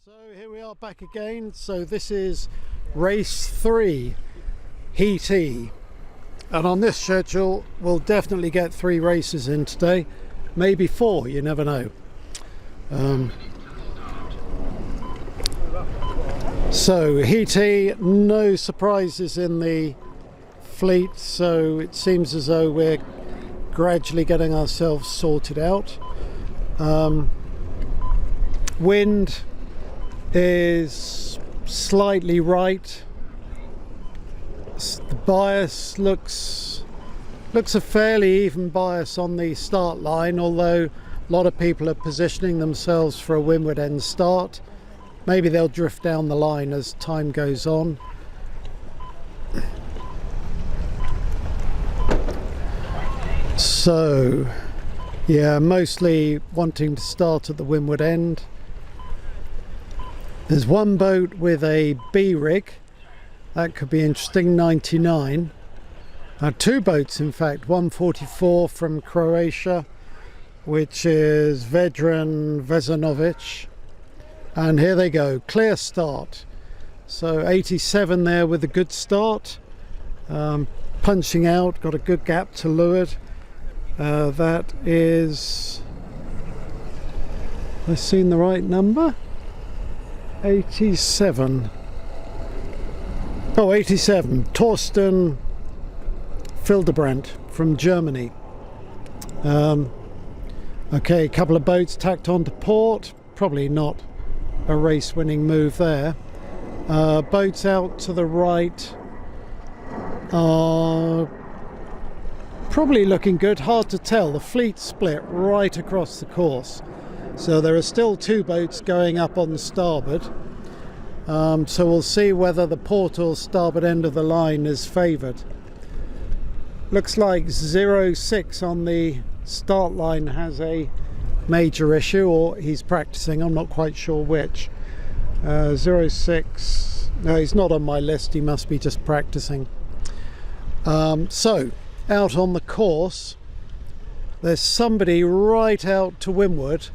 So here we are back again. So this is race 3, Heat E, and on this schedule we'll definitely get 3 races in today, maybe 4, you never know. So Heat E, no surprises in the fleet, so it seems as though we're gradually getting ourselves sorted out. Wind is slightly right. The bias looks a fairly even bias on the start line, although a lot of people are positioning themselves for a windward end start. Maybe they'll drift down the line as time goes on. So yeah, mostly wanting to start at the windward end. There's one boat with a B rig, that could be interesting, 99. 2 boats in fact, 144 from Croatia, which is Vedran Vezanovic, and here they go, clear start. So 87 there with a good start, punching out, got a good gap to leeward. That is, have I seen the right number? 87. Oh, 87. Torsten Fildebrand from Germany. Okay, a couple of boats tacked onto port. Probably not a race-winning move there. Boats out to the right are probably looking good. Hard to tell. The fleet split right across the course. So there are still 2 boats going up on the starboard. So we'll see whether the port or starboard end of the line is favoured. Looks like 06 on the start line has a major issue, or he's practicing, I'm not quite sure which. 06, no, he's not on my list, he must be just practicing. So out on the course there's somebody right out to windward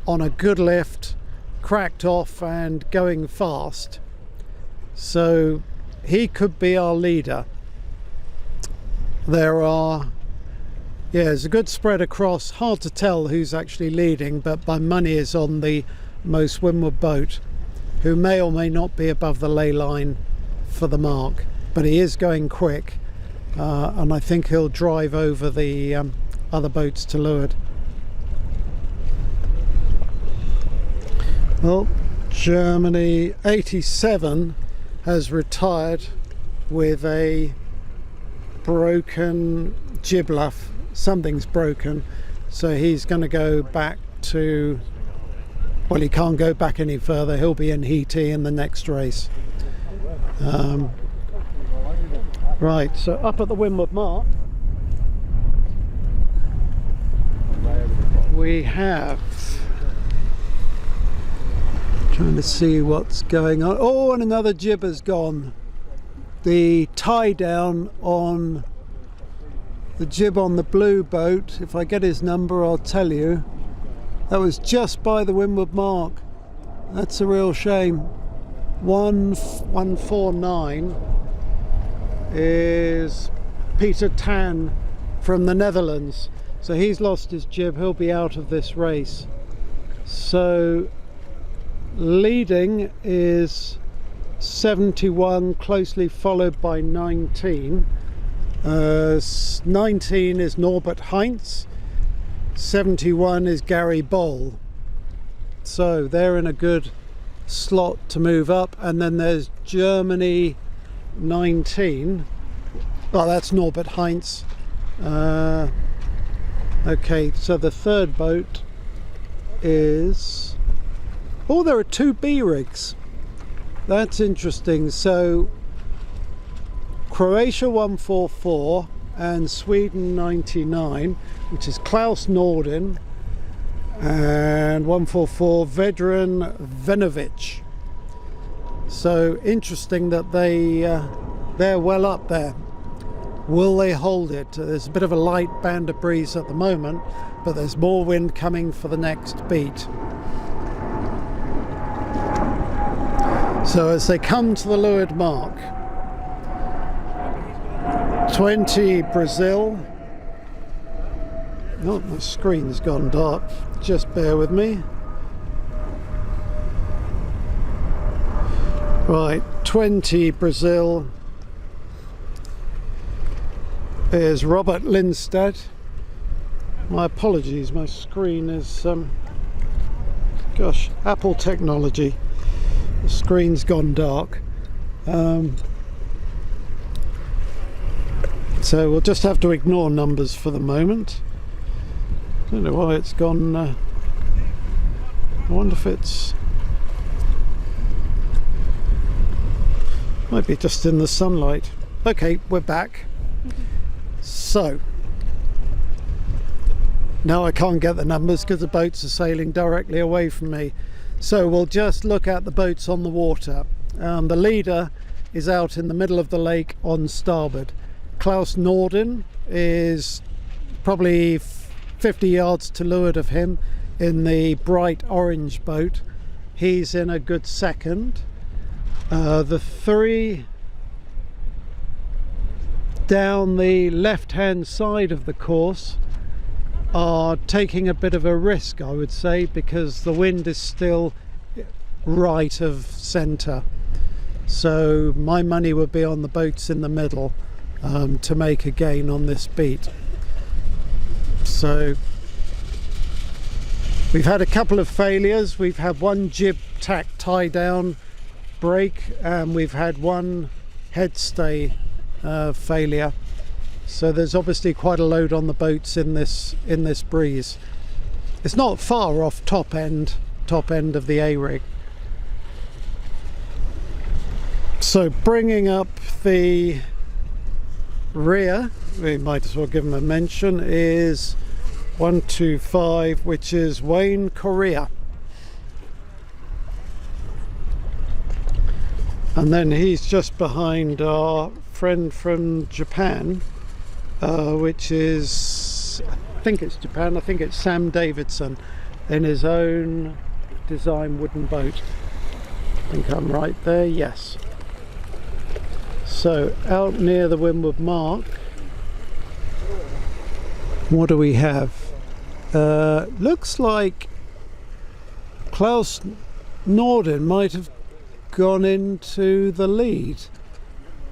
on a good lift, cracked off and going fast, so he could be our leader. There's a good spread across, hard to tell who's actually leading, but my money is on the most windward boat, who may or may not be above the ley line for the mark, but he is going quick, and I think he'll drive over the other boats to leeward. Well, Germany 87 has retired with a broken jib luff. Something's broken, so he's going to go back to, well, he can't go back any further. He'll be in Heat E in the next race. Right, so up at the windward mark we have, trying to see what's going on. Oh, and another jib has gone. The tie down on the jib on the blue boat, if I get his number I'll tell you, that was just by the windward mark. That's a real shame. 149 is Peter Tan from the Netherlands, so he's lost his jib, he'll be out of this race. So leading is 71, closely followed by 19. 19 is Norbert Heinz, 71 is Gary Boll. So they're in a good slot to move up, and then there's Germany 19. Oh, that's Norbert Heinz. Okay, so the third boat is, oh, there are 2 B rigs. That's interesting. So Croatia 144 and Sweden 99, which is Klaus Nordin, and 144 Vedran Venovic. So interesting that they're well up there. Will they hold it? There's a bit of a light band of breeze at the moment, but there's more wind coming for the next beat. So as they come to the leeward mark, 20 Brazil. Oh, my screen's gone dark. Just bear with me. Right, 20 Brazil is Robert Lindstedt. My apologies, my screen is, gosh, Apple technology. The screen's gone dark. So we'll just have to ignore numbers for the moment. Don't know why it's gone. I wonder if it's might be just in the sunlight. Okay, we're back. So now I can't get the numbers because the boats are sailing directly away from me. So we'll just look at the boats on the water. The leader is out in the middle of the lake on starboard. Klaus Norden is probably 50 yards to leeward of him in the bright orange boat. He's in a good second. The three down the left hand side of the course are taking a bit of a risk, I would say, because the wind is still right of centre. So my money would be on the boats in the middle to make a gain on this beat. So we've had a couple of failures. We've had one jib tack tie down break, and we've had one head stay failure. So there's obviously quite a load on the boats in this breeze. It's not far off top end of the A-rig. So bringing up the rear, we might as well give them a mention, is 125, which is Wayne Correa. And then he's just behind our friend from Japan, which is, I think it's Japan, I think it's Sam Davidson, in his own design wooden boat. I think I'm right there, yes. So out near the windward mark, what do we have? Looks like Klaus Norden might have gone into the lead.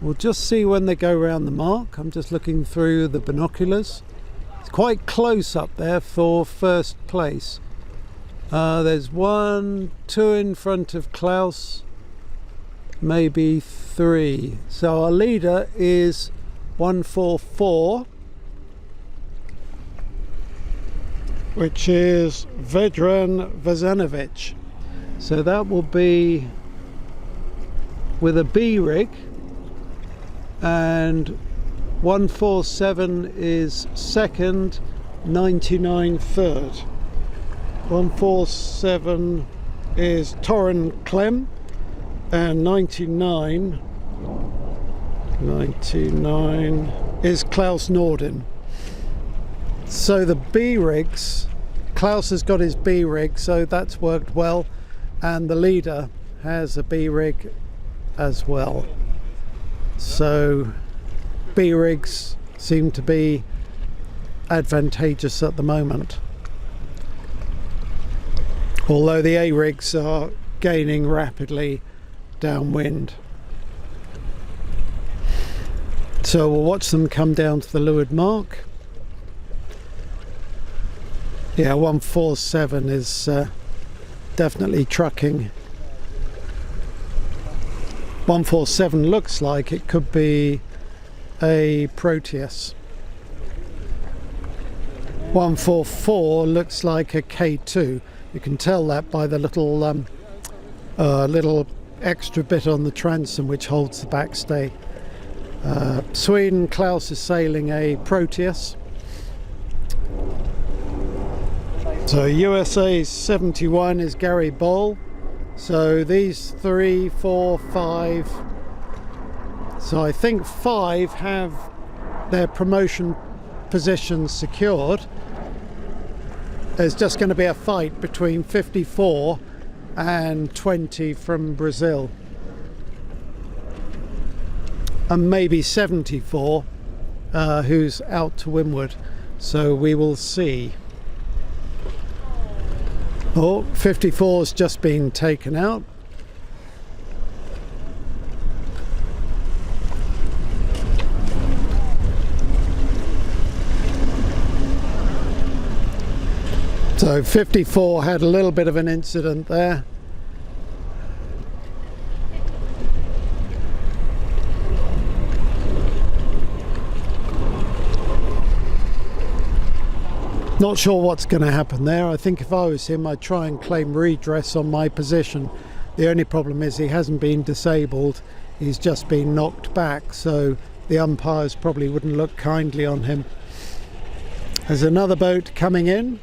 We'll just see when they go around the mark. I'm just looking through the binoculars. It's quite close up there for first place. There's 1, 2 in front of Klaus, maybe 3. So our leader is 144, which is Vedran Vezanovic. So that will be with a B rig, and 147 is second, 99 third. 147 is Torren Clem, and 99 is Klaus Norden. So the B rigs, Klaus has got his B rig, so that's worked well, and the leader has a B rig as well. So B rigs seem to be advantageous at the moment, although the A rigs are gaining rapidly downwind. So we'll watch them come down to the leeward mark. Yeah, 147 is definitely trucking. 147 looks like it could be a Proteus. 144 looks like a K2. You can tell that by the little extra bit on the transom which holds the backstay. Sweden, Klaus is sailing a Proteus. So USA 71 is Gary Boll. So these 3, 4, 5. So I think 5 have their promotion positions secured. There's just going to be a fight between 54 and 20 from Brazil. and maybe 74 who's out to windward, so we will see. Oh, 54's just been taken out. So 54 had a little bit of an incident there. Not sure what's going to happen there. I think if I was him, I'd try and claim redress on my position. The only problem is he hasn't been disabled, he's just been knocked back, so the umpires probably wouldn't look kindly on him. There's another boat coming in.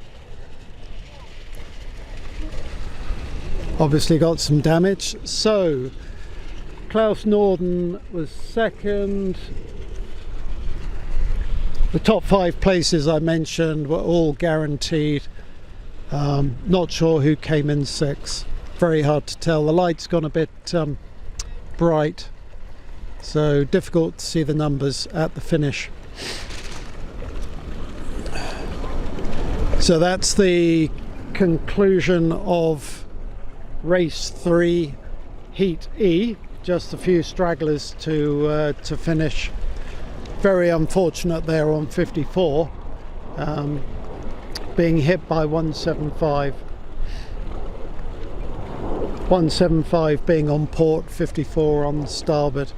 Obviously got some damage. So Klaus Norden was second. The top 5 places I mentioned were all guaranteed. Not sure who came in 6. Very hard to tell. The light's gone a bit bright, so difficult to see the numbers at the finish. So that's the conclusion of race 3, heat E. Just a few stragglers to finish. Very unfortunate there on 54, being hit by 175. 175 being on port, 54 on starboard.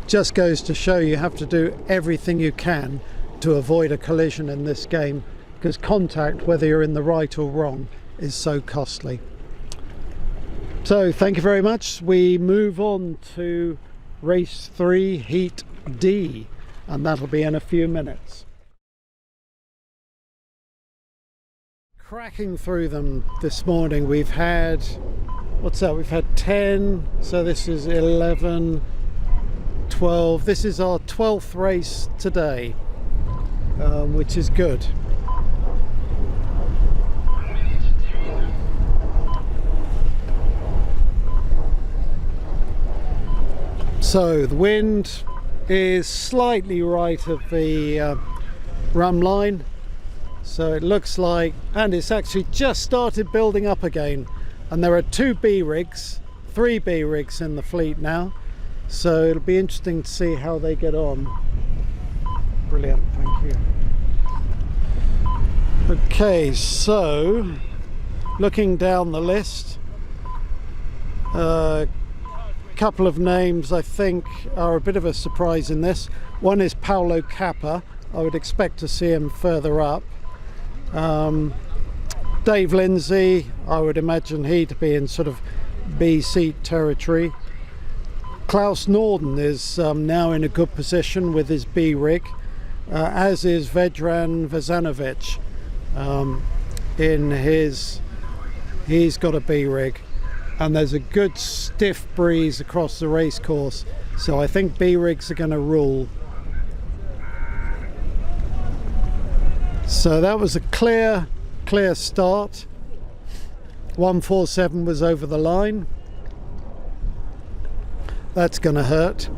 Just goes to show you have to do everything you can to avoid a collision in this game, because contact, whether you're in the right or wrong, is so costly. So thank you very much. We move on to race 3, heat D, and that'll be in a few minutes. Cracking through them this morning. We've had, what's that, we've had 10, so this is 11, 12. This is our 12th race today, which is good. So the wind is slightly right of the rum line, so it looks like, and it's actually just started building up again, and there are 2 B rigs, 3 B rigs in the fleet now, so it'll be interesting to see how they get on. Brilliant, thank you. Okay, so looking down the list, couple of names I think are a bit of a surprise in this. One is Paolo Cappa. I would expect to see him further up. Dave Lindsay, I would imagine he to be in sort of B seat territory. Klaus Norden is now in a good position with his B rig, as is Vedran Vezanovic in his, he's got a B rig. And there's a good stiff breeze across the race course, so I think B rigs are going to rule. So that was a clear start. 147 was over the line. That's going to hurt.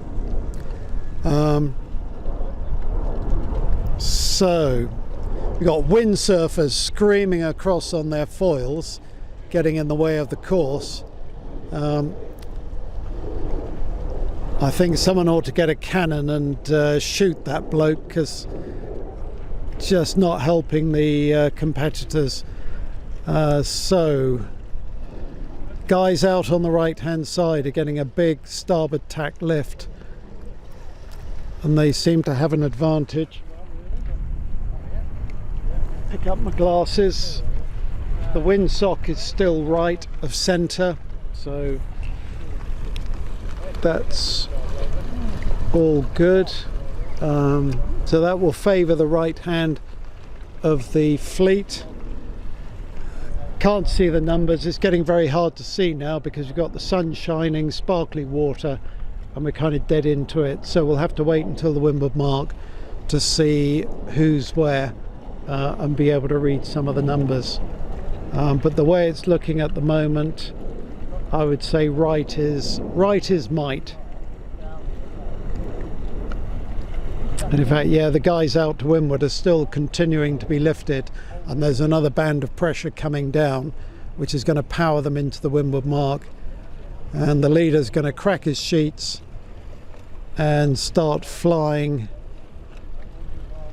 So we've got windsurfers screaming across on their foils, getting in the way of the course. I think someone ought to get a cannon and shoot that bloke, because just not helping the competitors. So guys out on the right hand side are getting a big starboard tack lift, and they seem to have an advantage. Pick up my glasses. The windsock is still right of centre, so that's all good. So that will favour the right hand of the fleet. Can't see the numbers. It's getting very hard to see now because you've got the sun shining, sparkly water, and we're kind of dead into it, so we'll have to wait until the windward mark to see who's where and be able to read some of the numbers. But the way it's looking at the moment, I would say right is might. And in fact, yeah, the guys out to windward are still continuing to be lifted, and there's another band of pressure coming down which is going to power them into the windward mark, and the leader's going to crack his sheets and start flying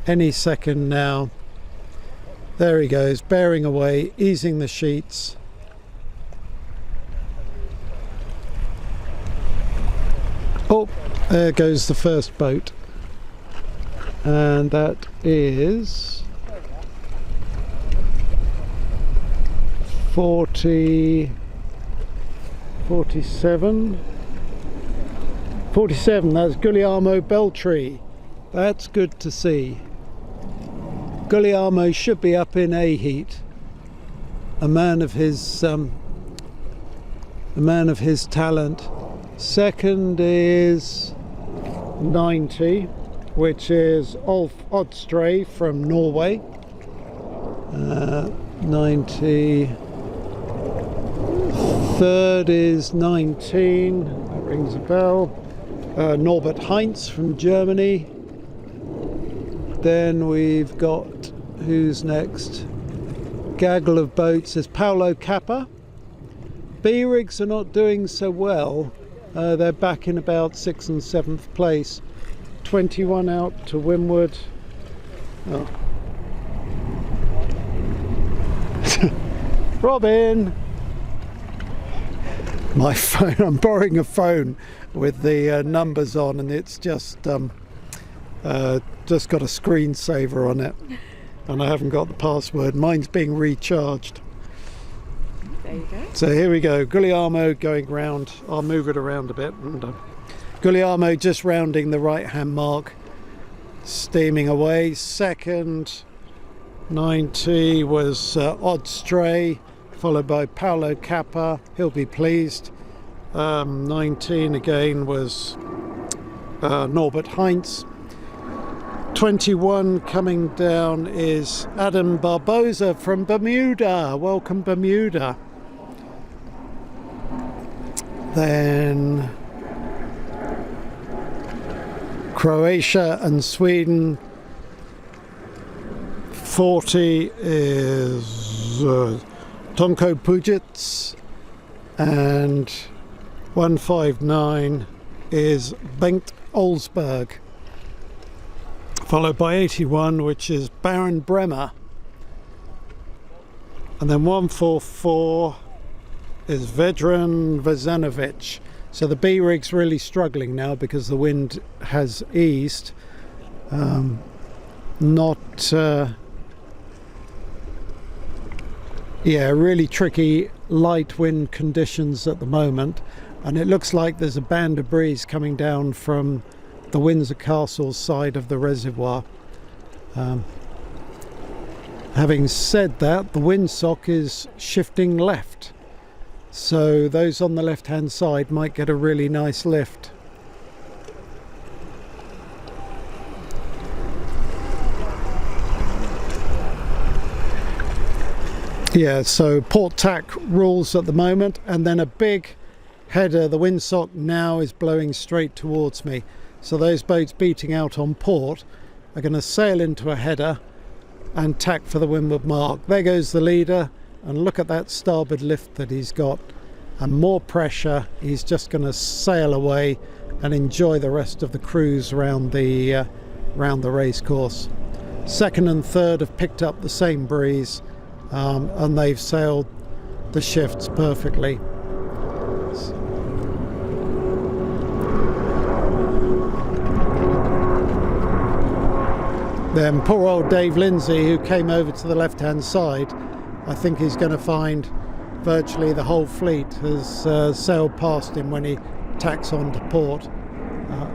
any second now. There he goes, bearing away, easing the sheets. Oh, there goes the first boat. And that is 47. That's Guglielmo Beltri. That's good to see. Guglielmo should be up in A heat. A man of his talent. Second is 90, which is Ulf Odstray from Norway. 90. Third is 19. That rings a bell. Norbert Heinz from Germany. Then we've got, who's next? Gaggle of boats is Paolo Kappa. B rigs are not doing so well. They're back in about 6th and 7th place. 21 out to windward. Oh. Robin! My phone, I'm borrowing a phone with the numbers on, and it's just got a screensaver on it, and I haven't got the password. Mine's being recharged. There you go. So here we go, Guglielmo going round. I'll move it around a bit. And Guglielmo just rounding the right hand mark, steaming away. Second, 90 was Odstray, followed by Paolo Kappa. He'll be pleased. 19 again was Norbert Heinz. 21 coming down is Adam Barboza from Bermuda. Welcome, Bermuda. Then Croatia and Sweden. 40 is Tonko Pujic, and 159 is Bengt Olsberg, followed by 81, which is Baron Bremer, and then 144 is Vedran Vezanovic. So the B rig's really struggling now because the wind has eased. Really tricky light wind conditions at the moment, and it looks like there's a band of breeze coming down from the Windsor Castle side of the reservoir. Having said that, the windsock is shifting left, so those on the left hand side might get a really nice lift. Yeah, so port tack rules at the moment, and then a big header. The windsock now is blowing straight towards me, so those boats beating out on port are going to sail into a header and tack for the windward mark. There goes the leader, and look at that starboard lift that he's got, and more pressure. He's just going to sail away and enjoy the rest of the cruise around the race course. Second and third have picked up the same breeze, and they've sailed the shifts perfectly. Then poor old Dave Lindsay, who came over to the left hand side, I think he's going to find virtually the whole fleet has sailed past him when he tacks on to port,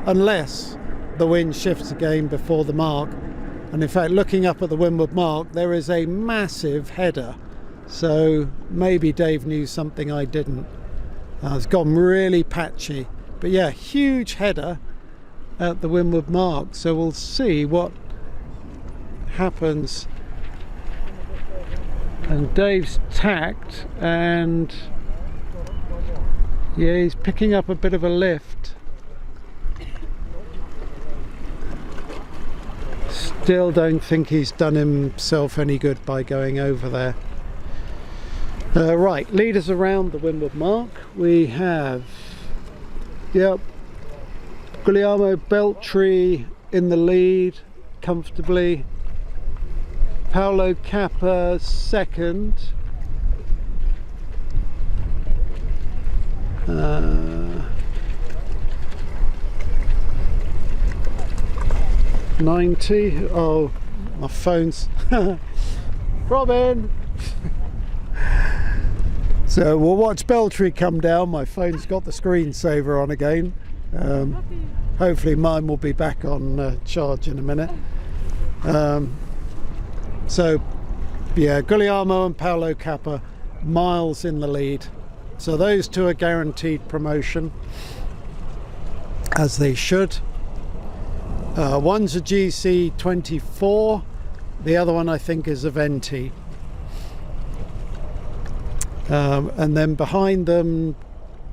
unless the wind shifts again before the mark. And in fact, looking up at the windward mark, there is a massive header, so maybe Dave knew something I didn't. It's gone really patchy, but yeah, huge header at the windward mark, so we'll see what happens. And Dave's tacked, and yeah, he's picking up a bit of a lift. Still don't think he's done himself any good by going over there. Right, leaders around the windward mark. We have, yep, Guglielmo Beltri in the lead comfortably. Paolo Cappa second. 90. Oh, my phone's Robin. So we'll watch Beltri come down. My phone's got the screensaver on again. Hopefully mine will be back on charge in a minute. So yeah, Guglielmo and Paolo Cappa miles in the lead. So those two are guaranteed promotion, as they should. One's a GC24, the other one I think is a Venti. And then behind them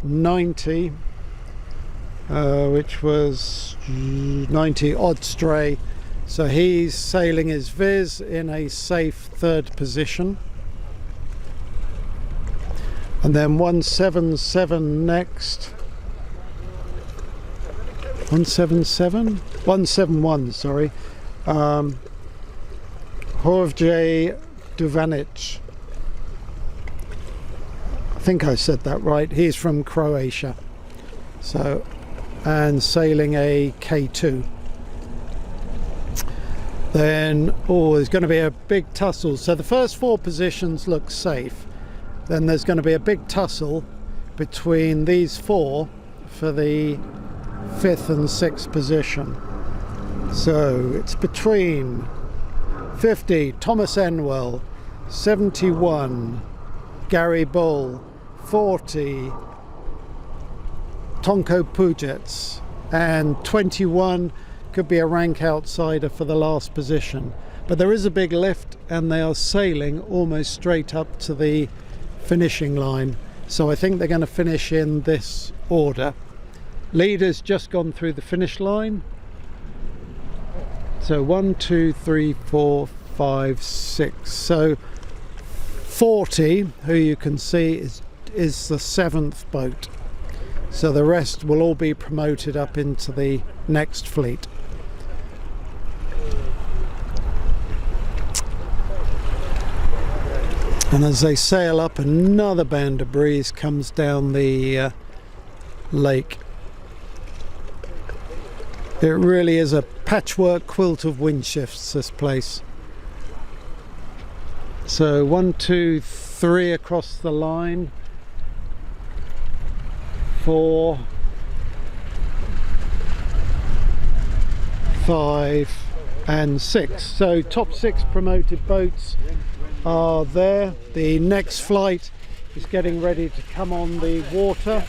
90, which was 90 Odd Stray. So he's sailing his Viz in a safe third position. And then 177 next. 177? 171, sorry. Jorge Duvanic. I think I said that right. He's from Croatia. So, and sailing a K2. Then, oh, there's going to be a big tussle. So the first four positions look safe. Then there's going to be a big tussle between these four for the 5th and 6th position. So it's between 50 Thomas Enwell, 71 Gary Bull, 40 Tonko Pujets, and 21 could be a rank outsider for the last position. But there is a big lift and they are sailing almost straight up to the finishing line. So I think they're going to finish in this order. Leader's just gone through the finish line. So 1, 2, 3, 4, 5, 6. So 40, who you can see is the 7th boat. So the rest will all be promoted up into the next fleet. And as they sail up, another band of breeze comes down the lake. It really is a patchwork quilt of wind shifts, this place. So 1, 2, 3 across the line. 4, 5 and 6. So top 6 promoted boats are there. The next flight is getting ready to come on the water.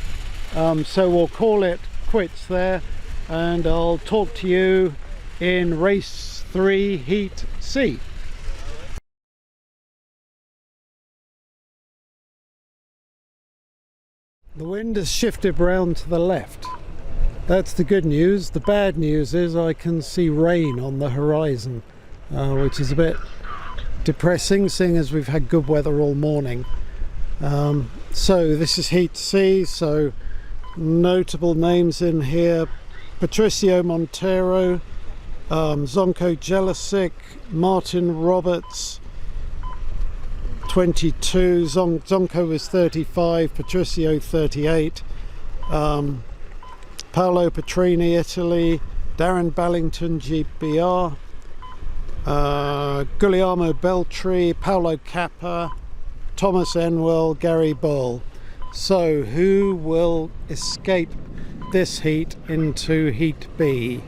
So we'll call it quits there. And I'll talk to you in race 3, heat C. The wind has shifted round to the left. That's the good news. The bad news is I can see rain on the horizon, which is a bit depressing, seeing as we've had good weather all morning. So this is heat C, so notable names in here: Patricio Montero, Zonko Jelicic, Martin Roberts, 22, Zonko was 35, Patricio 38, Paolo Petrini, Italy, Darren Ballington, GBR, Guglielmo Beltri, Paolo Cappa, Thomas Enwell, Gary Bull. So who will escape this heat into heat B?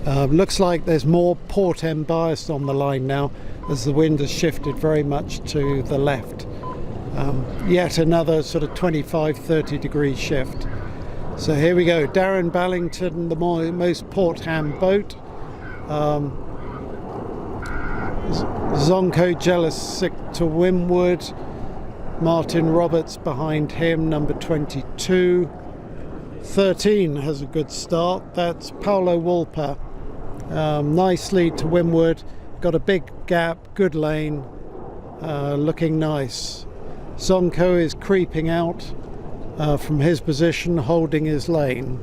Looks like there's more port end bias on the line now, as the wind has shifted very much to the left. Yet another sort of 25-30 degree shift. So here we go, Darren Ballington, the most port hand boat. Zonko Jelicic to windward, Martin Roberts behind him, number 22. 13 has a good start. That's Paolo Wolper, nicely to windward, got a big gap, good lane, looking nice. Zonko is creeping out from his position, holding his lane.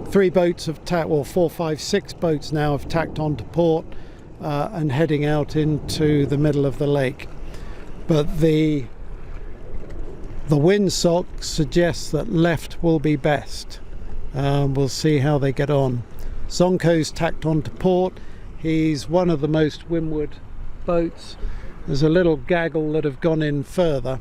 3 boats have tacked, well 4, 5, 6 boats now have tacked onto port and heading out into the middle of the lake. But the windsock suggests that left will be best. We'll see how they get on. Zonko's tacked onto port. He's one of the most windward boats. There's a little gaggle that have gone in further.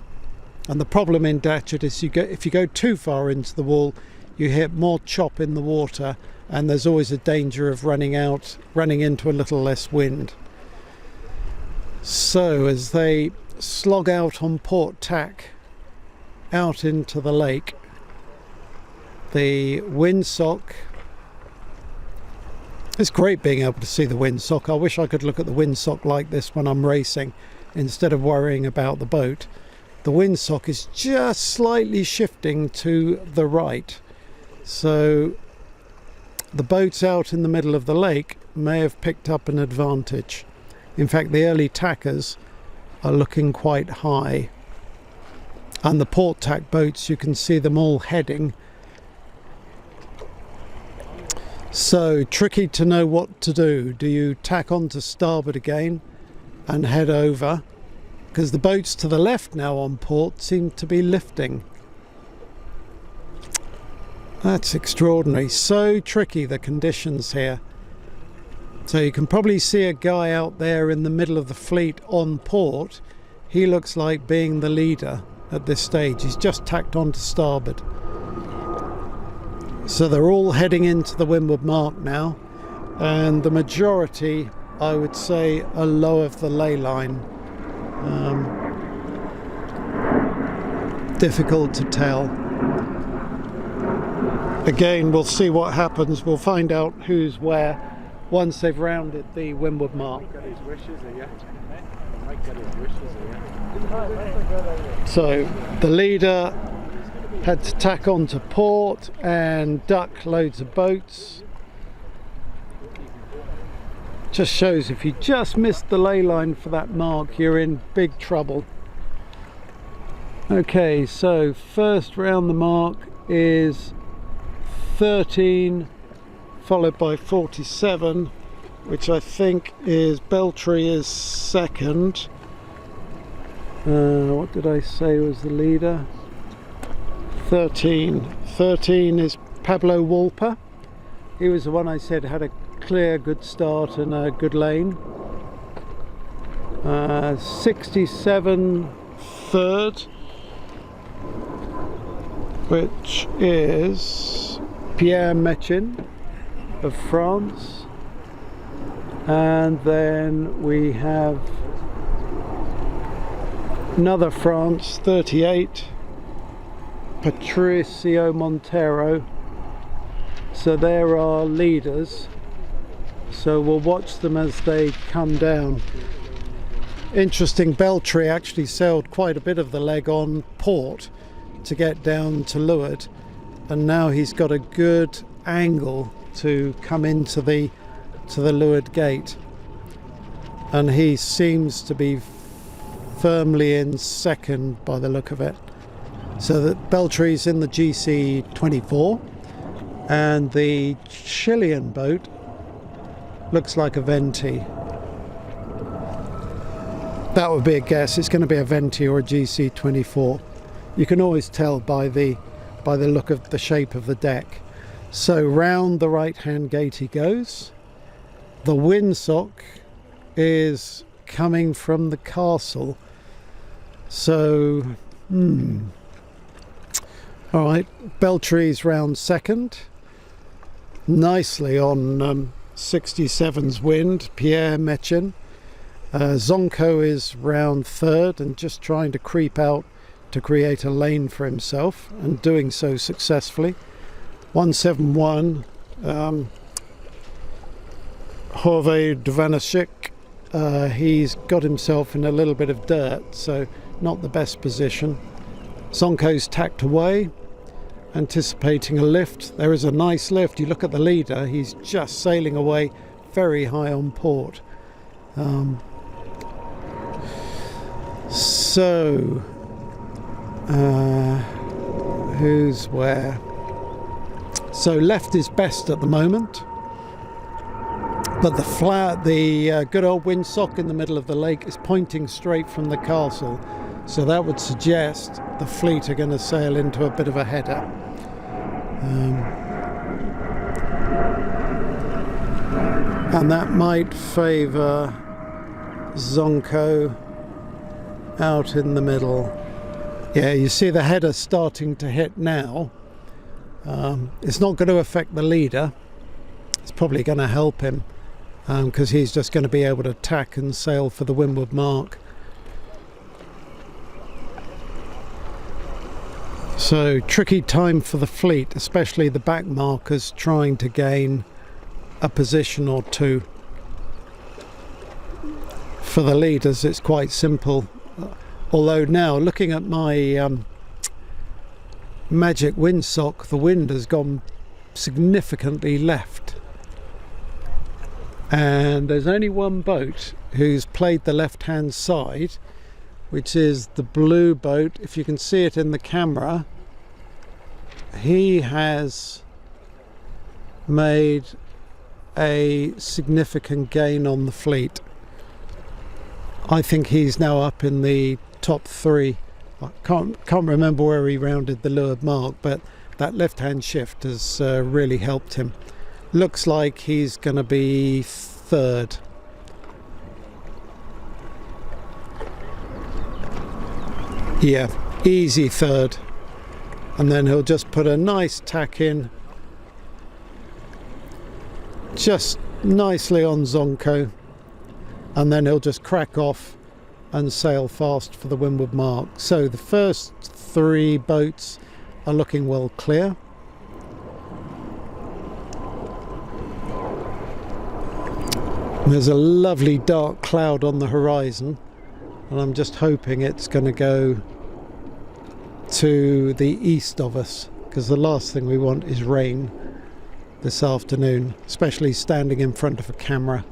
And the problem in Datchet is if you go too far into the wall, you hit more chop in the water, and there's always a danger of running into a little less wind. So as they slog out on port tack out into the lake, the windsock, it's great being able to see the windsock. I wish I could look at the windsock like this when I'm racing instead of worrying about the boat. The windsock is just slightly shifting to the right, so the boats out in the middle of the lake may have picked up an advantage. In fact, the early tackers are looking quite high, and the port tack boats, you can see them all heading. So tricky to know what to do. Do you tack on to starboard again and head over? Because the boats to the left now on port seem to be lifting. That's extraordinary. So tricky, the conditions here. So you can probably see a guy out there in the middle of the fleet on port. He looks like being the leader at this stage. He's just tacked on to starboard. So they're all heading into the windward mark now, and the majority, I would say, are low of the ley line. Difficult to tell. Again, we'll see what happens. We'll find out who's where once they've rounded the windward mark. So the leader had to tack on to port and duck loads of boats. Just shows if you just missed the ley line for that mark, you're in big trouble. Okay, so first round the mark is 13, followed by 47, which I think is Beltry is second. What did I say was the leader? 13 is Pablo Walper. He was the one I said had a clear good start and a good lane. 67 third, which is Pierre Mechin of France, and then we have another France, 38, Patricio Montero. So there are leaders, so we'll watch them as they come down. Interesting, Beltry actually sailed quite a bit of the leg on port to get down to leeward, and now he's got a good angle to come into the leeward gate, and he seems to be firmly in second by the look of it. So that Beltry's in the GC 24, and the Chilean boat looks like a Venti. That would be a guess. It's going to be a Venti or a GC 24. You can always tell by the look of the shape of the deck. So round the right hand gate he goes. The windsock is coming from the castle. So all right, Beltry's round second, nicely on 67's wind, Pierre Mechin. Zonko is round third and just trying to creep out to create a lane for himself, and doing so successfully. 171, Horve Dvanashik, he's got himself in a little bit of dirt, so not the best position. Zonko's tacked away, anticipating a lift. There is a nice lift. You look at the leader, he's just sailing away very high on port. Who's where? So left is best at the moment, but the good old windsock in the middle of the lake is pointing straight from the castle, so that would suggest the fleet are going to sail into a bit of a header. And that might favour Zonko out in the middle. Yeah, you see the header starting to hit now. It's not going to affect the leader. It's probably going to help him because he's just going to be able to tack and sail for the windward mark. So tricky time for the fleet, especially the back markers trying to gain a position or two. For the leaders it's quite simple, although now looking at my magic windsock, the wind has gone significantly left, and there's only one boat who's played the left hand side, which is the blue boat. If you can see it in the camera, he has made a significant gain on the fleet. I think he's now up in the top 3. I can't remember where he rounded the leeward mark, but that left hand shift has really helped him. Looks like he's going to be 3rd. Yeah, easy 3rd, and then he'll just put a nice tack in just nicely on Zonko, and then he'll just crack off and sail fast for the windward mark. So the first 3 boats are looking well clear. There's a lovely dark cloud on the horizon, and I'm just hoping it's going to go to the east of us, because the last thing we want is rain this afternoon, especially standing in front of a camera.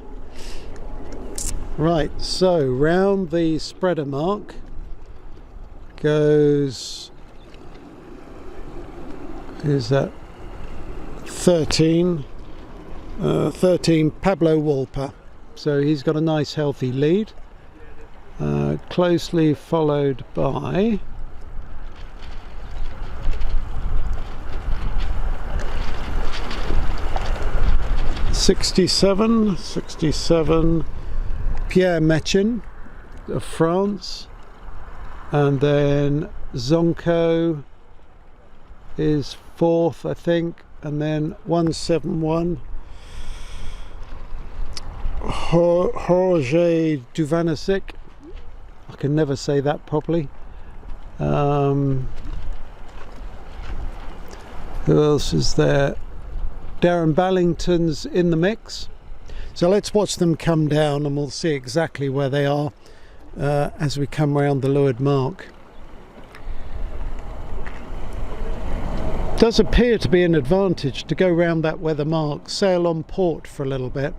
Right, so round the spreader mark goes, is that 13 Pablo Walper. So he's got a nice healthy lead, closely followed by '67 Pierre Mechin of France, and then Zonko is 4th, I think, and then 171 Jorge Duvanasic. I can never say that properly. Who else is there? Darren Ballington's in the mix. So let's watch them come down and we'll see exactly where they are as we come round the leeward mark. Does appear to be an advantage to go round that weather mark, sail on port for a little bit,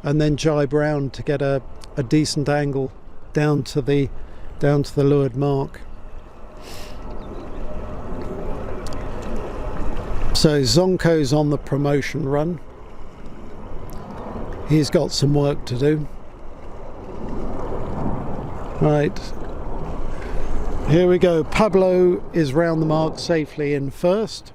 and then jibe round to get a decent angle down to the leeward mark. So Zonko's on the promotion run. He's got some work to do. Right, here we go. Pablo is round the mark safely in 1st.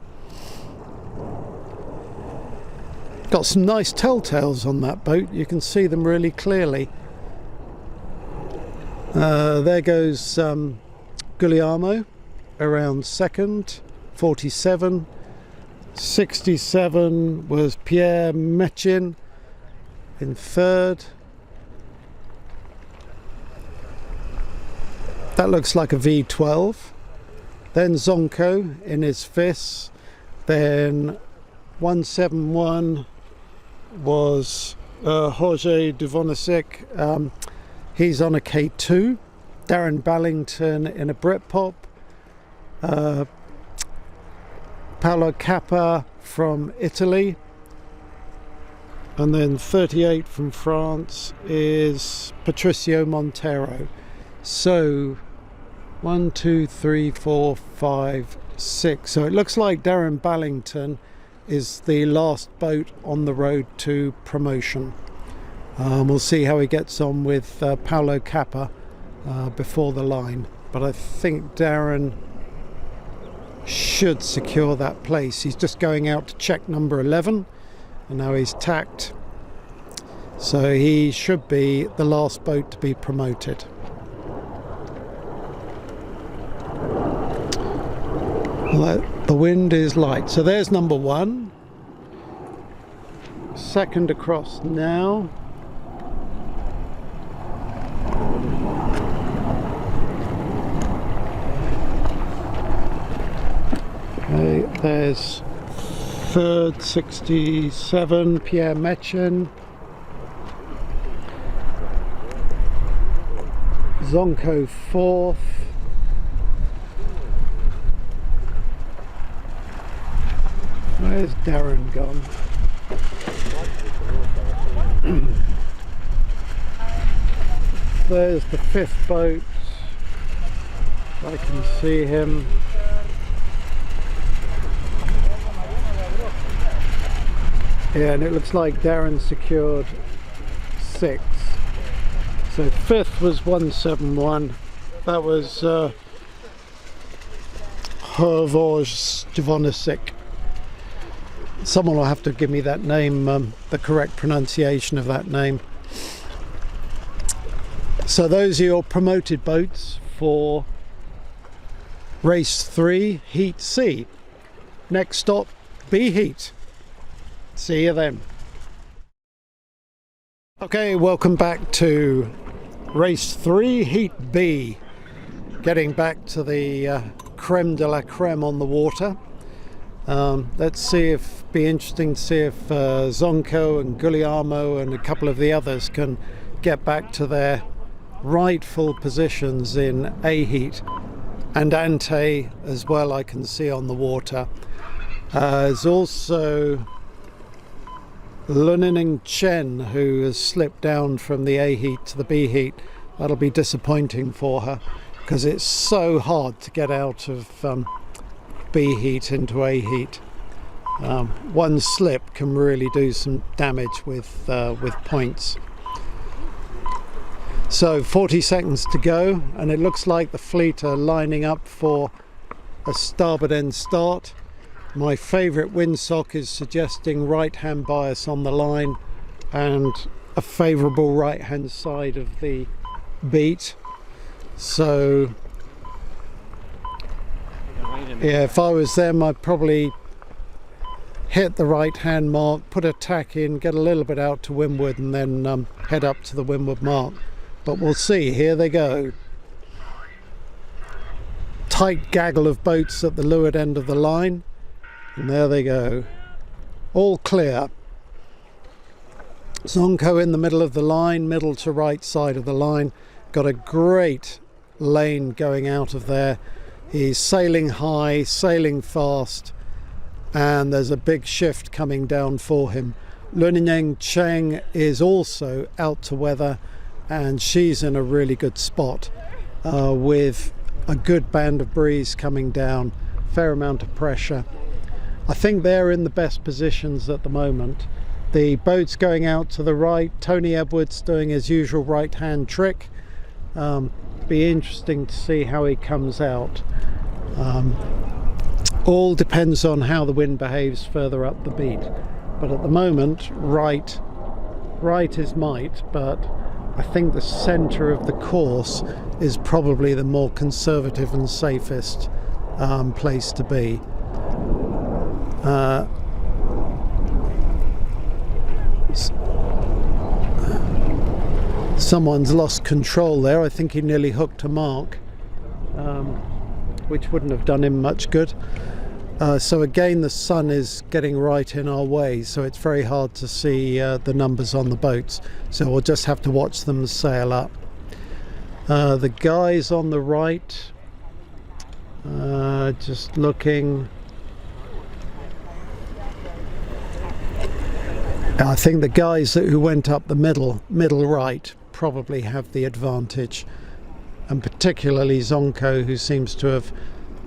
Got some nice telltales on that boat, you can see them really clearly. There goes Guglielmo around 2nd, 47. 67 was Pierre Mechin in 3rd. That looks like a V12. Then Zonko in his 5th. Then 171 was Jorge Duvanasic. He's on a K2. Darren Ballington in a Britpop. Paolo Cappa from Italy And then 38 from France is Patricio Montero. So 1, 2, 3, 4, 5, 6. So it looks like Darren Ballington is the last boat on the road to promotion. We'll see how he gets on with Paolo Cappa before the line. But I think Darren should secure that place. He's just going out to check number 11. And now he's tacked. So he should be the last boat to be promoted. The wind is light. So there's number 1. Second across now. Okay, there's third, 67, Pierre Metchen. Zonko fourth. Where's Darren gone? There's the 5th boat. I can see him. Yeah, and it looks like Darren secured 6. So 5th was 171. That was Hervoj Javonisik. Someone will have to give me that name, the correct pronunciation of that name. So those are your promoted boats for race 3, heat C. Next stop, B heat. See you then. Okay, welcome back to race 3, heat B. Getting back to the creme de la creme on the water. Let's see if, be interesting to see if Zonko and Guglielmo and a couple of the others can get back to their rightful positions in A heat. And Ante as well, I can see on the water. There's also Lunineng Chen, who has slipped down from the A heat to the B heat. That'll be disappointing for her because it's so hard to get out of B heat into A heat. One slip can really do some damage with points. So 40 seconds to go, and it looks like the fleet are lining up for a starboard end start. My favourite windsock is suggesting right hand bias on the line and a favourable right hand side of the beat. So yeah, if I was them, I'd probably hit the right hand mark, put a tack in, get a little bit out to windward, and then head up to the windward mark. But we'll see. Here they go. Tight gaggle of boats at the leeward end of the line, and there they go. All clear. Zonko in the middle of the line, middle to right side of the line. Got a great lane going out of there. He's sailing high, sailing fast, and there's a big shift coming down for him. Lunineng Chen is also out to weather, and she's in a really good spot with a good band of breeze coming down, fair amount of pressure. I think they're in the best positions at the moment. The boat's going out to the right, Tony Edwards doing his usual right hand trick. Be interesting to see how he comes out. All depends on how the wind behaves further up the beat, but at the moment right is might, but I think the center of the course is probably the more conservative and safest place to be. Someone's lost control there. I think he nearly hooked a mark, which wouldn't have done him much good. So again, the sun is getting right in our way, so it's very hard to see the numbers on the boats. So we'll just have to watch them sail up. The guys on the right, just looking. I think the guys who went up the middle right probably have the advantage, and particularly Zonko, who seems to have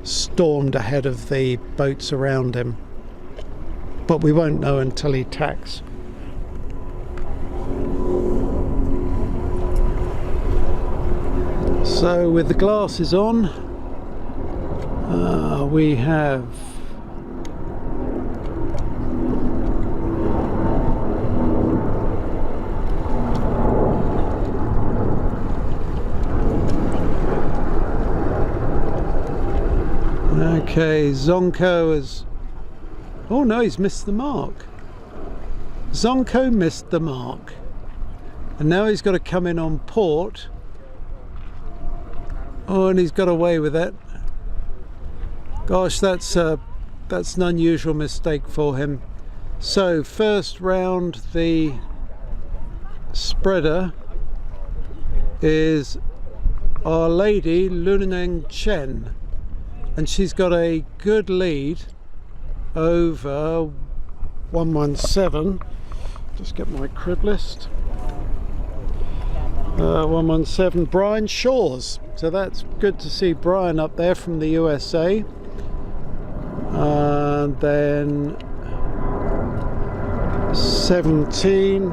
stormed ahead of the boats around him, but we won't know until he tacks. So with the glasses on, we have okay, Zonko has, oh no, he's missed the mark. Zonko missed the mark, and now he's got to come in on port. Oh, and he's got away with it. Gosh, that's an unusual mistake for him. So first round, the spreader is Our Lady Luneng Chen, and she's got a good lead over 117. Just get my crib list. 117 Brian Shaw's, so that's good to see Brian up there from the USA. And then 17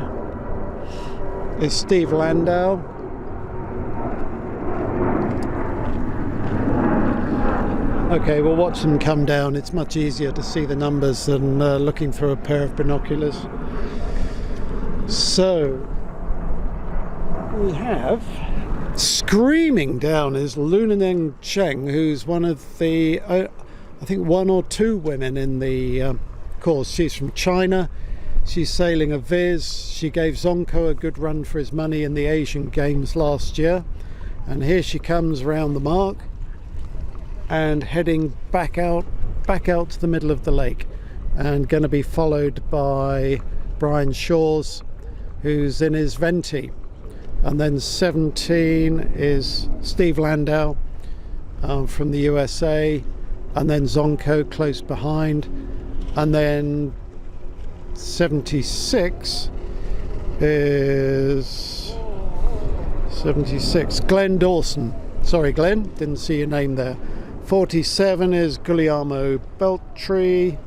is Steve Landau. Okay, we'll watch them come down. It's much easier to see the numbers than looking through a pair of binoculars. So we have, screaming down is Luneng Cheng, who's one of the, I think, one or two women in the course. She's from China. She's sailing a Viz. She gave Zonko a good run for his money in the Asian Games last year. And here she comes round the mark and heading back out to the middle of the lake, and going to be followed by Brian Shaw's, who's in his Venti. And then 17 is Steve Landau from the USA, and then Zonko close behind, and then 76 is 76 Glenn Dawson. Sorry Glenn, didn't see your name there. 47 is Guglielmo Beltri.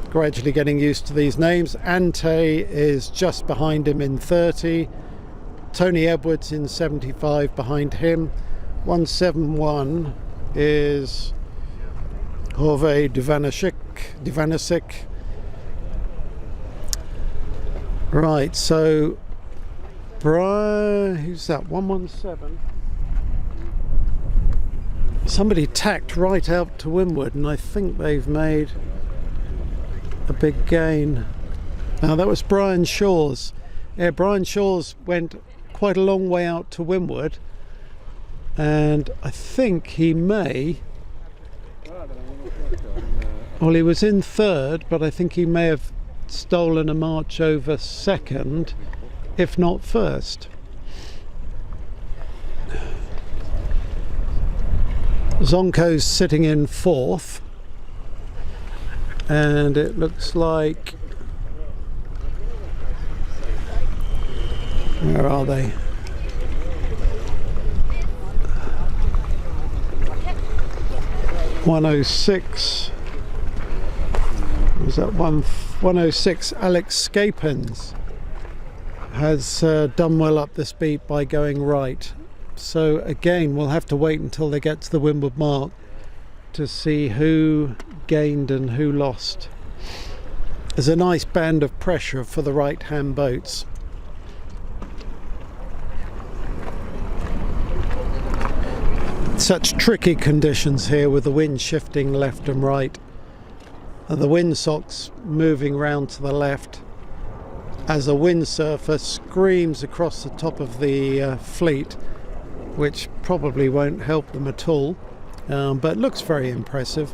Gradually getting used to these names. Ante is just behind him in 30. Tony Edwards in 75 behind him. 171 is Horve Divanasic. Right, so Brian, who's that? 117. Somebody tacked right out to windward, and I think they've made a big gain. Now that was Brian Shaw's. Yeah, Brian Shaw's went quite a long way out to windward, and I think he may, well, he was in third, but I think he may have stolen a march over second, if not first. Zonko's sitting in fourth, and it looks like, where are they? (106) was that 106? Alex Scapins has done well up this beat by going right. So again, we'll have to wait until they get to the windward mark to see who gained and who lost. There's a nice band of pressure for the right hand boats. Such tricky conditions here with the wind shifting left and right, and the windsocks moving round to the left as a windsurfer screams across the top of the fleet, which probably won't help them at all, but looks very impressive.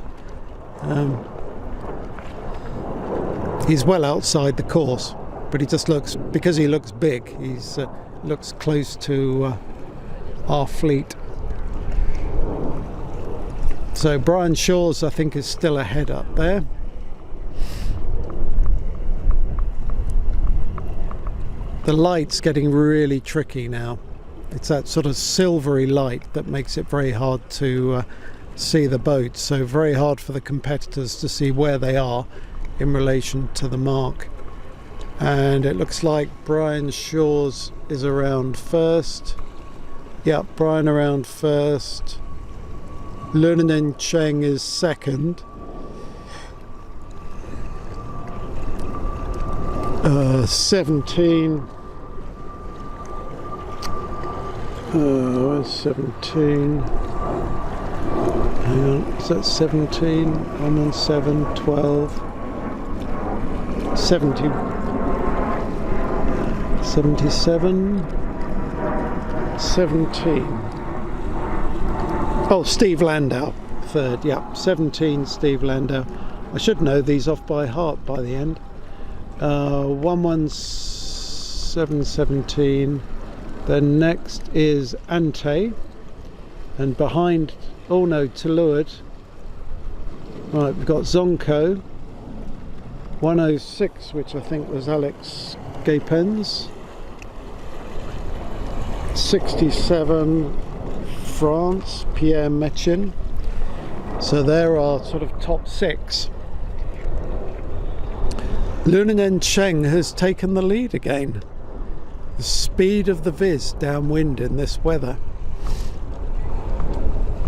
He's well outside the course, but he just looks, because he looks big, he's looks close to our fleet. So Brian Shaw's, I think, is still ahead up there. the light's getting really tricky now. It's that sort of silvery light that makes it very hard to see the boat, so very hard for the competitors to see where they are in relation to the mark. And it looks like Brian Shaw's is around first. Yeah, Brian around first. Lunanen Cheng is second. 17. Where's 17? Hang on, is that 17? I'm on 7, 12. 70. 77. 17. Oh, Steve Landau, third. Yeah, 17, Steve Landau. I should know these off by heart by the end. 11717. Then next is Ante, and behind, oh no, Tuluad. Right, we've got Zonko. 106, which I think was Alex Gapens. 67, France, Pierre Mechin. So there are sort of top 6. Lunanen Cheng has taken the lead again. The speed of the Viz downwind in this weather.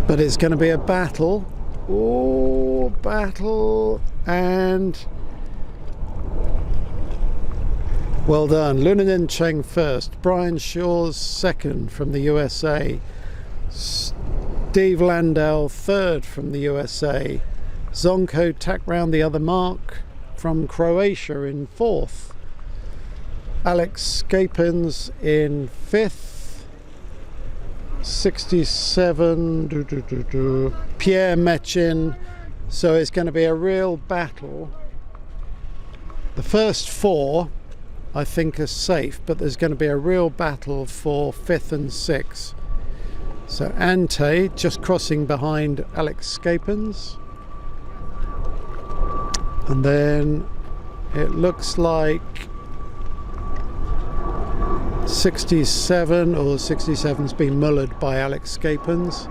But it's going to be a battle. Oh, battle. And well done. Lunanen Cheng first. Brian Shaw's second from the USA. Steve Landau third from the USA. Zonko tacked round the other mark from Croatia in fourth. Alex Scapins in fifth. 67. Pierre Mechin. So it's going to be a real battle. The first 4 I think are safe, but there's going to be a real battle for 5th and 6th. So Ante just crossing behind Alex Scapins. And then it looks like 67 or 67's been mullered by Alex Scapins.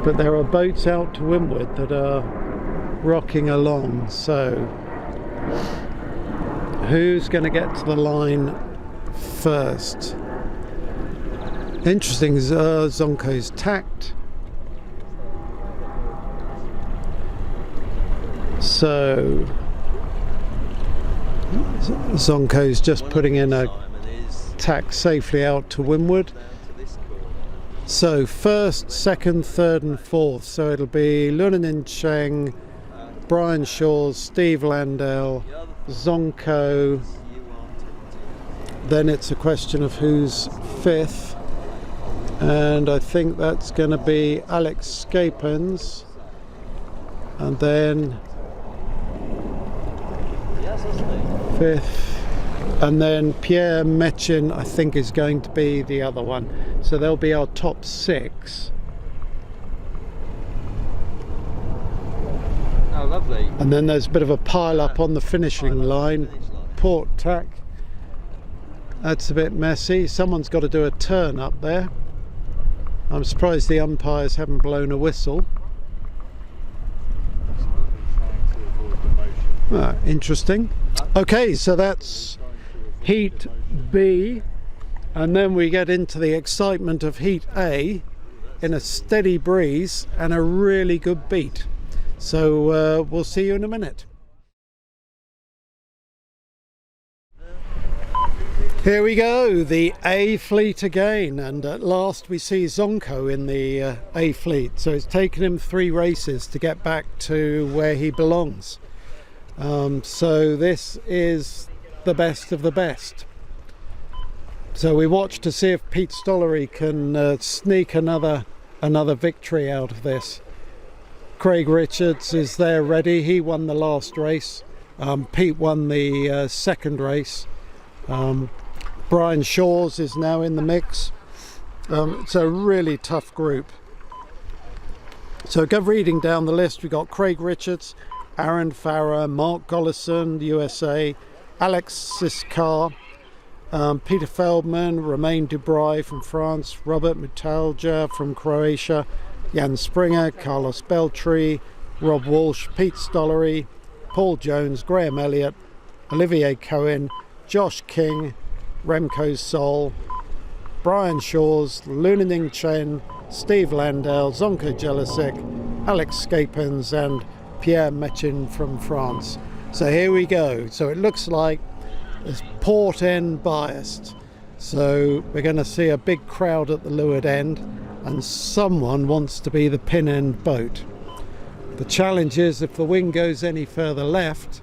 But there are boats out to windward that are rocking along, so who's going to get to the line first? Interesting, Zonko's tacked. So Zonko's just putting in a tack safely out to windward. So first, second, third and fourth. So it'll be Lunanen Cheng, Brian Shaw, Steve Landau, Zonko. Then it's a question of who's fifth. And I think that's going to be Alex Scapins. And then fifth. And then Pierre Mechin, I think, is going to be the other one. So they'll be our top 6. Oh, lovely. And then there's a bit of a pile up on the finishing line. Port tack. That's a bit messy. Someone's got to do a turn up there. I'm surprised the umpires haven't blown a whistle. Ah, interesting. Okay, so that's Heat B, and then we get into the excitement of Heat A in a steady breeze and a really good beat. So we'll see you in a minute. Here we go, the A fleet again, and at last we see Zonko in the A fleet. So it's taken him 3 races to get back to where he belongs. So this is the best of the best. So we watch to see if Pete Stollery can sneak another victory out of this. Craig Richards is there ready. He won the last race. Pete won the second race. Brian Shaw's is now in the mix. It's a really tough group. So go reading down the list. We've got Craig Richards, Aaron Farrer, Mark Gollison, USA, Alexis Carr, Peter Feldman, Romain Dubray from France, Robert Mutalja from Croatia, Jan Springer, Carlos Beltri, Rob Walsh, Pete Stollery, Paul Jones, Graham Elliott, Olivier Cohen, Josh King, Remco Sol, Brian Shawes, Lunaning Chen, Steve Landau, Zonko Jelisic, Alex Scapens and Pierre Mechin from France. So here we go. So it looks like it's port end biased. So we're going to see a big crowd at the leeward end and someone wants to be the pin end boat. The challenge is if the wind goes any further left,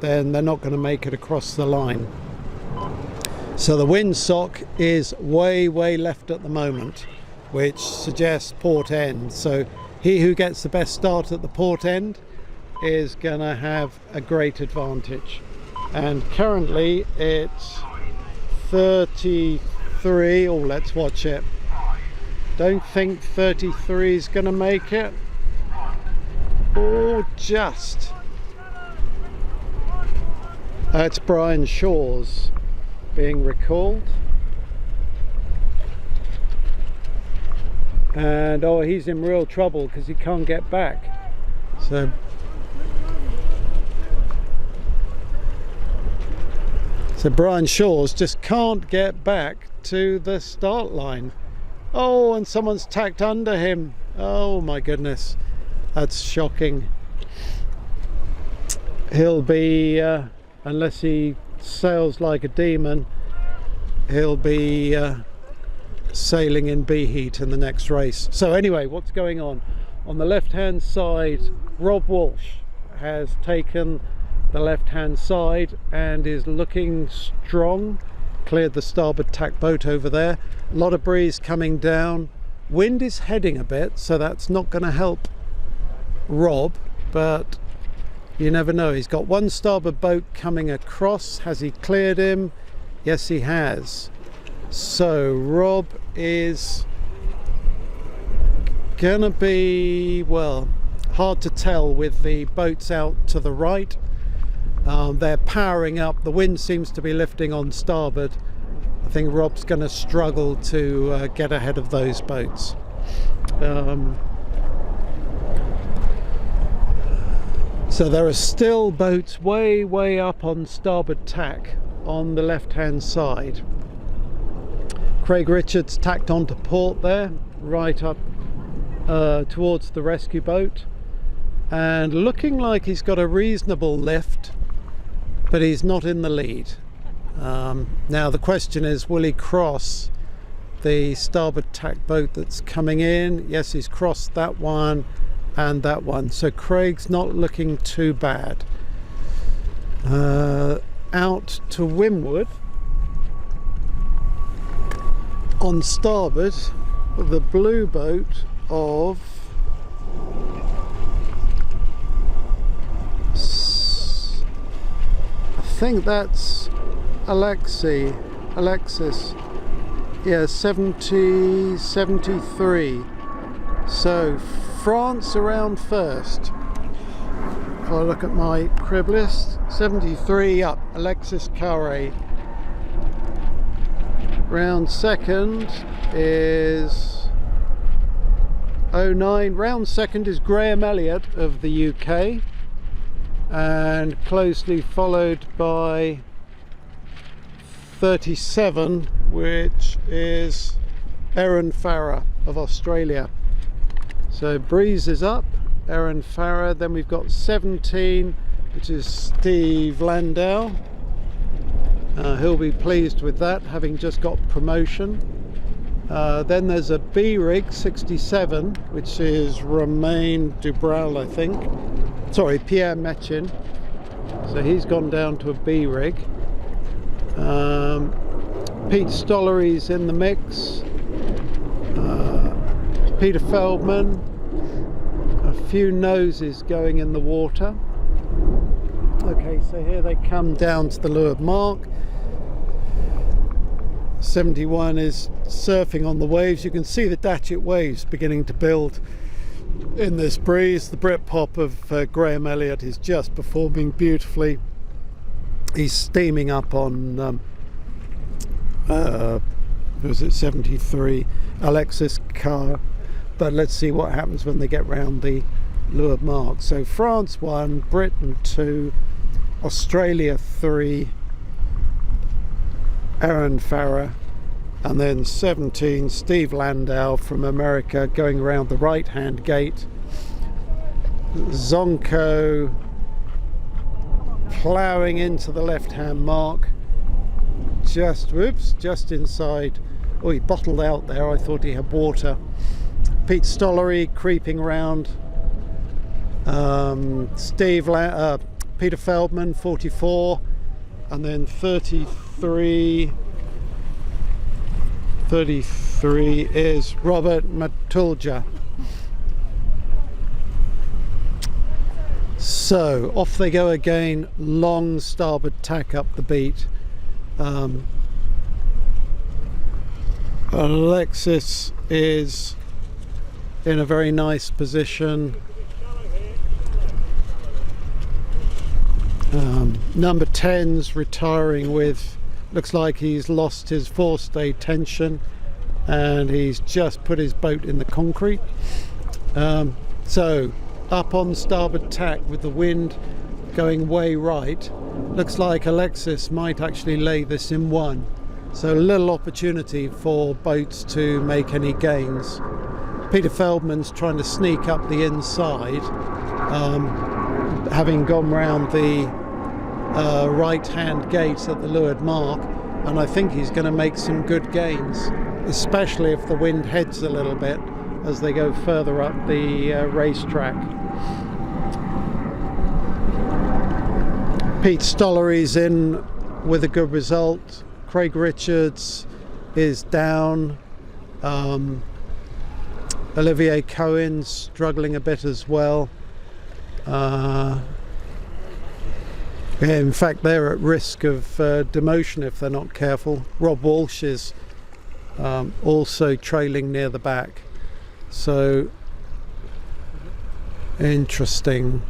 then they're not going to make it across the line. So the wind sock is way left at the moment, which suggests port end. So he who gets the best start at the port end is going to have a great advantage. And currently it's 33. Oh, let's watch it. Don't think 33 is going to make it. Oh, just. That's Brian Shawes being recalled. And oh, he's in real trouble because he can't get back. So Brian Shawes just can't get back to the start line. Oh, and someone's tacked under him. Oh my goodness, that's shocking. He'll be, unless he sails like a demon, he'll be sailing in B heat in the next race. So anyway, what's going on? On the left hand side, Rob Walsh has taken the left hand side and is looking strong. Cleared the starboard tack boat over there. A lot of breeze coming down. Wind is heading a bit, so that's not going to help Rob, but you never know. He's got one starboard boat coming across. Has he cleared him? Yes, he has. So Rob is gonna be, well, hard to tell with the boats out to the right. They're powering up. The wind seems to be lifting on starboard. I think Rob's going to struggle to get ahead of those boats. So there are still boats way up on starboard tack on the left hand side. Craig Richards tacked onto port there, right up towards the rescue boat, and looking like he's got a reasonable lift, but he's not in the lead. Now the question is, will he cross the starboard tack boat that's coming in? Yes, he's crossed that one and that one, so Craig's not looking too bad. Out to windward on starboard, the blue boat of I think that's Alexis, yeah, 73. So France around first. If I look at my crib list, 73 up, Alexis Carre. Round second is 09. Round second is Graham Elliott of the UK, and closely followed by 37, which is Erin Farrer of Australia. So breeze is up, Erin Farrer. Then we've got 17, which is Steve Landau. He'll be pleased with that, having just got promotion. Then there's a B rig, 67, which is Romain Dubray, I think. Sorry, Pierre Mechin. So he's gone down to a B rig. Pete Stollery's in the mix. Peter Feldman. A few noses going in the water. Okay, so here they come down to the leeward mark. 71 is surfing on the waves. You can see the Datchet waves beginning to build in this breeze. The Britpop of Graham Elliott is just performing beautifully. He's steaming up on was it 73 Alexis car, but let's see what happens when they get round the leeward mark. So France 1, Britain 2, Australia 3, Aaron Farrer, and then 17 Steve Landau from America going around the right hand gate. Zonko ploughing into the left hand mark, just inside. Oh, he bottled out there, I thought he had water. Pete Stollery creeping around. Peter Feldman 44, and then 33 is Robert Matulja. So off they go again, long starboard tack up the beat. Alexis is in a very nice position. Number 10's retiring with, looks like he's lost his forestay tension and he's just put his boat in the concrete. So up on starboard tack with the wind going way right, looks like Alexis might actually lay this in one. So a little opportunity for boats to make any gains. Peter Feldman's trying to sneak up the inside, having gone round the right hand gate at the leeward mark, and I think he's going to make some good gains, especially if the wind heads a little bit as they go further up the racetrack. Pete Stollery's in with a good result. Craig Richards is down. Olivier Cohen's struggling a bit as well. In fact, they're at risk of demotion if they're not careful. Rob Walsh is also trailing near the back. So interesting.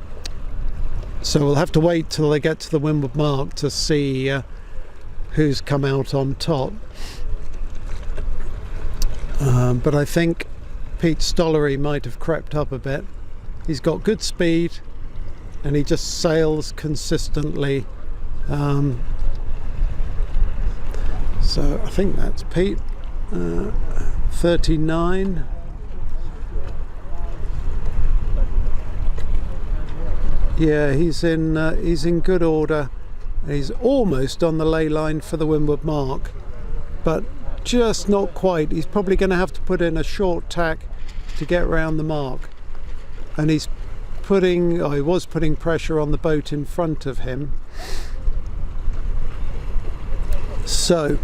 So we'll have to wait till they get to the windward mark to see who's come out on top. But I think Pete Stollery might have crept up a bit. He's got good speed and he just sails consistently. So I think that's Pete. 39. Yeah, he's in good order. He's almost on the ley line for the windward mark, but just not quite. He's probably going to have to put in a short tack to get round the mark, and he was putting pressure on the boat in front of him. So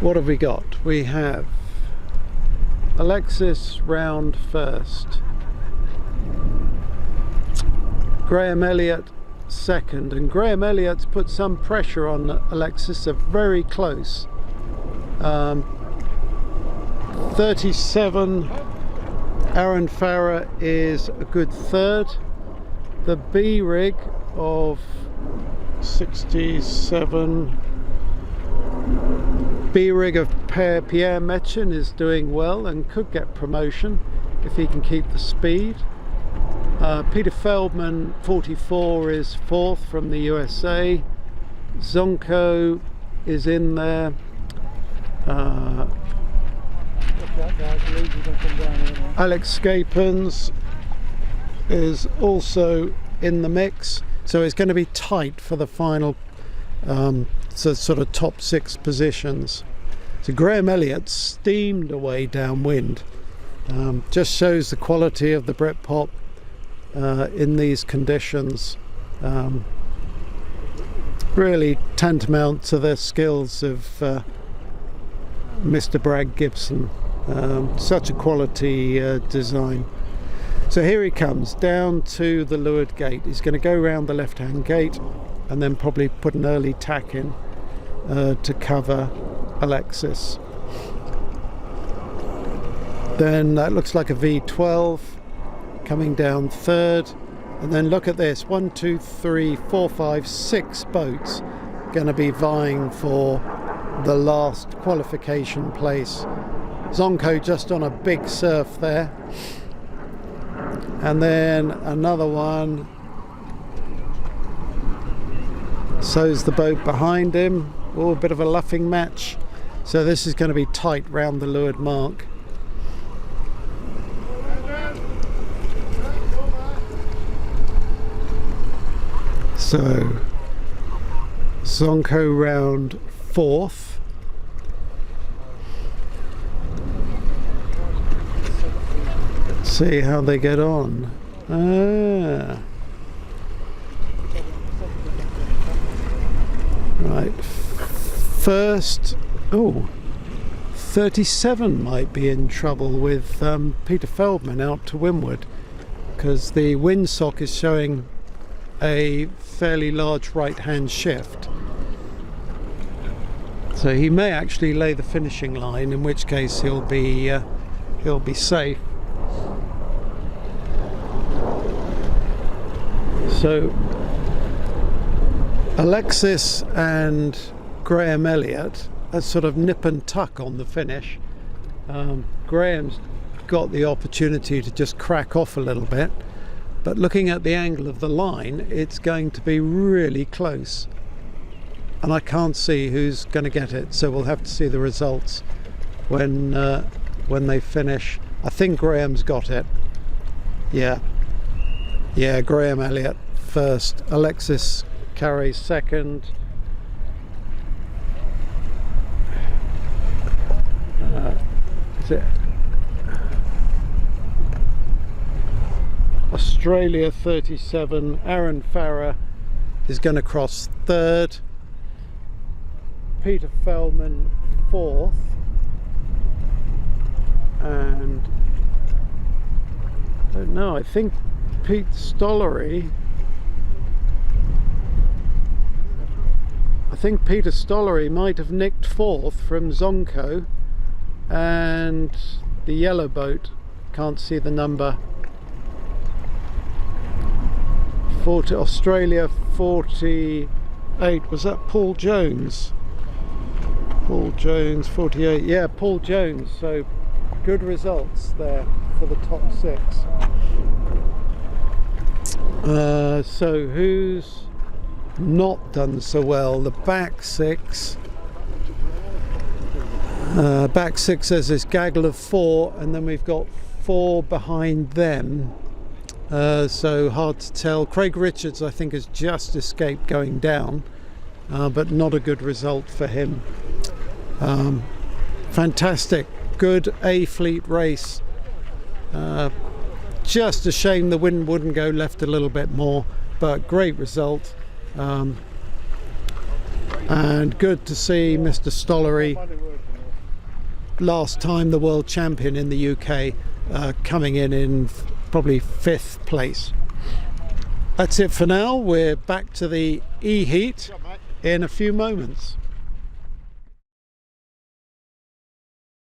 what have we got? We have Alexis round first, Graham Elliott second, and Graham Elliott's put some pressure on Alexis. They're very close. 37 Aaron Farrer is a good third. The B rig of 67, B rig of Pierre Metchen is doing well and could get promotion if he can keep the speed. Peter Feldman 44 is fourth from the USA. Zonko is in there. Alex Scapens is also in the mix, so it's going to be tight for the final sort of top six positions. So Graham Elliott steamed away downwind. Just shows the quality of the Britpop in these conditions. Really tantamount to the skills of Mr. Bragg Gibson. Such a quality design. So here he comes down to the leeward gate. He's going to go around the left hand gate and then probably put an early tack in to cover Alexis. Then that looks like a V12 coming down third. And then look at this, 1, 2, 3, 4, 5, 6 boats going to be vying for the last qualification place. Zonko just on a big surf there. And then another one. So's the boat behind him. Oh, a bit of a luffing match. So this is going to be tight round the leeward mark. So Zonko round 4th. Let's see how they get on. Right, first, 37 might be in trouble with Peter Feldman out to windward, because the windsock is showing a fairly large right hand shift. So he may actually lay the finishing line, in which case he'll be safe. So Alexis and Graham Elliott are sort of nip and tuck on the finish. Graham's got the opportunity to just crack off a little bit, but looking at the angle of the line, it's going to be really close, and I can't see who's going to get it, so we'll have to see the results when they finish. I think Graham's got it. Yeah, Graham Elliott first, Alexis Carey second, is it Australia 37, Aaron Farrer is going to cross third, Peter Feldman 4th, and I don't know, I think Peter Stollery might have nicked 4th from Zonko, and the yellow boat, can't see the number, Australia 48, was that Paul Jones? Paul Jones 48, yeah, Paul Jones. So good results there for the top 6. So who's not done so well? The back 6. Back 6 has this gaggle of 4, and then we've got 4 behind them. So hard to tell. Craig Richards, I think, has just escaped going down, but not a good result for him. Fantastic, good AFLEET race. Just a shame the wind wouldn't go left a little bit more, but great result. And good to see Mr. Stollery, last time the world champion in the UK, coming in probably 5th place. That's it for now. We're back to the E-heat in a few moments.